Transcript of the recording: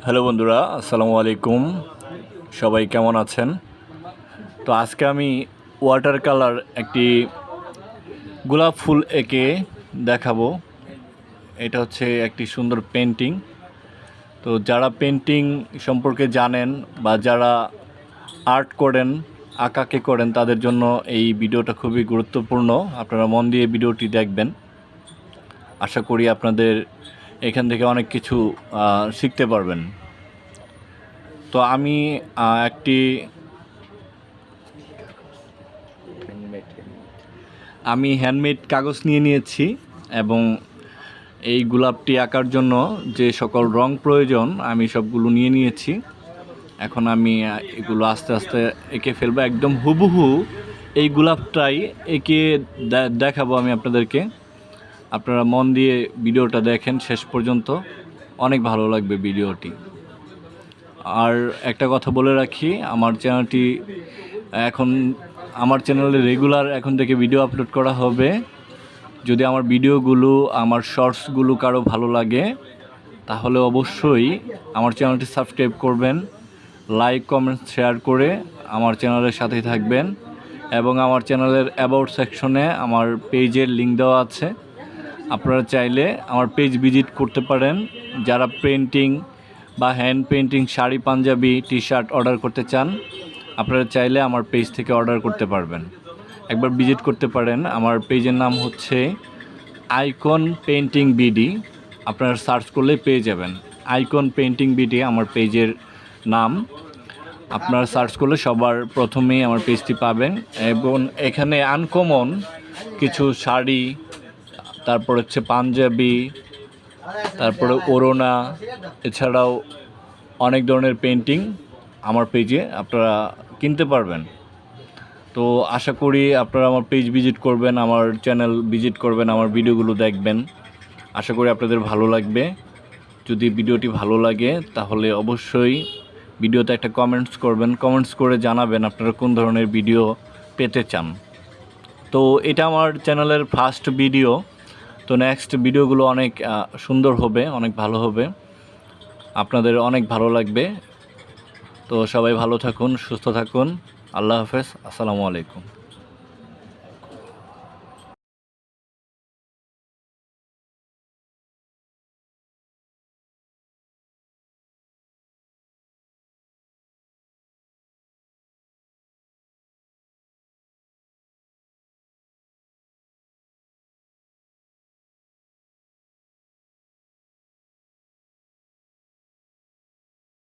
Hello বন্ধুরা, আসসালামু আলাইকুম। সবাই কেমন আছেন? তো আজকে আমি ওয়াটার কালার একটি গোলাপ ফুল এঁকে দেখাবো। এটা হচ্ছে একটি সুন্দর পেন্টিং। তো যারা পেন্টিং সম্পর্কে জানেন বা যারা আর্ট করেন, আঁকাকে করেন, তাদের জন্য এই ভিডিওটা খুবই গুরুত্বপূর্ণ। আপনারা মন দিয়ে ভিডিওটি দেখবেন। আশা করি আপনাদের এখান থেকে অনেক কিছু শিখতে পারবেন। তো আমি একটি হ্যান্ডমেড কাগজ নিয়ে নিয়েছি এবং এই গোলাপটি আঁকার জন্য যে সকল রং প্রয়োজন আমি সবগুলো নিয়ে নিয়েছি। এখন আমি এগুলো আস্তে আস্তে এঁকে ফেলবো। একদম হুবহু এই গোলাপটাই এঁকে দেখাবো আমি আপনাদেরকে। আপনারা মন দিয়ে ভিডিওটা দেখেন শেষ পর্যন্ত, অনেক ভালো লাগবে ভিডিওটি। আর একটা কথা বলে রাখি, আমার চ্যানেলে রেগুলার এখন থেকে ভিডিও আপলোড করা হবে। যদি আমার ভিডিওগুলো, আমার শর্টসগুলো কারো ভালো লাগে তাহলে অবশ্যই আমার চ্যানেলটি সাবস্ক্রাইব করবেন, লাইক কমেন্ট শেয়ার করে আমার চ্যানেলের সাথেই থাকবেন। এবং আমার চ্যানেলের অ্যাবাউট সেকশনে আমার পেজের লিঙ্ক দেওয়া আছে, আপনারা চাইলে আমার পেজ ভিজিট করতে পারেন। যারা পেন্টিং বা hand painting, sari, Punjabi, T shirt order করতে চান, আপনারা চাইলে আমার পেজ থেকে অর্ডার করতে পারবেন। একবার ভিজিট করতে পারেন। আমার পেজের নাম হচ্ছে আইকন পেন্টিং বিডি। আপনারা সার্চ করলে পেয়ে যাবেন। আইকন পেন্টিং বিডি আমার পেজের নাম। আপনারা সার্চ করলে সবার প্রথমেই আমার পেজটি পাবেন। এবং এখানে আনকমন কিছু শাড়ি, তারপর হচ্ছে পাঞ্জাবি, তারপরে ওড়না, এছাড়াও অনেক ধরনের পেন্টিং আমার পেজে আপনারা কিনতে পারবেন। তো আশা করি আপনারা আমার পেজ ভিজিট করবেন, আমার চ্যানেল ভিজিট করবেন, আমার ভিডিওগুলো দেখবেন। আশা করি আপনাদের ভালো লাগবে। যদি ভিডিওটি ভালো লাগে তাহলে অবশ্যই ভিডিওতে একটা কমেন্টস করবেন। কমেন্টস করে জানাবেন আপনারা কোন ধরনের ভিডিও পেতে চান। তো এটা আমার চ্যানেলের ফার্স্ট ভিডিও। তো নেক্সট ভিডিওগুলো অনেক সুন্দর হবে, অনেক ভালো হবে, আপনাদের অনেক ভালো লাগবে। তো সবাই ভালো থাকুন, সুস্থ থাকুন। আল্লাহ হাফেজ, আসসালামু আলাইকুম।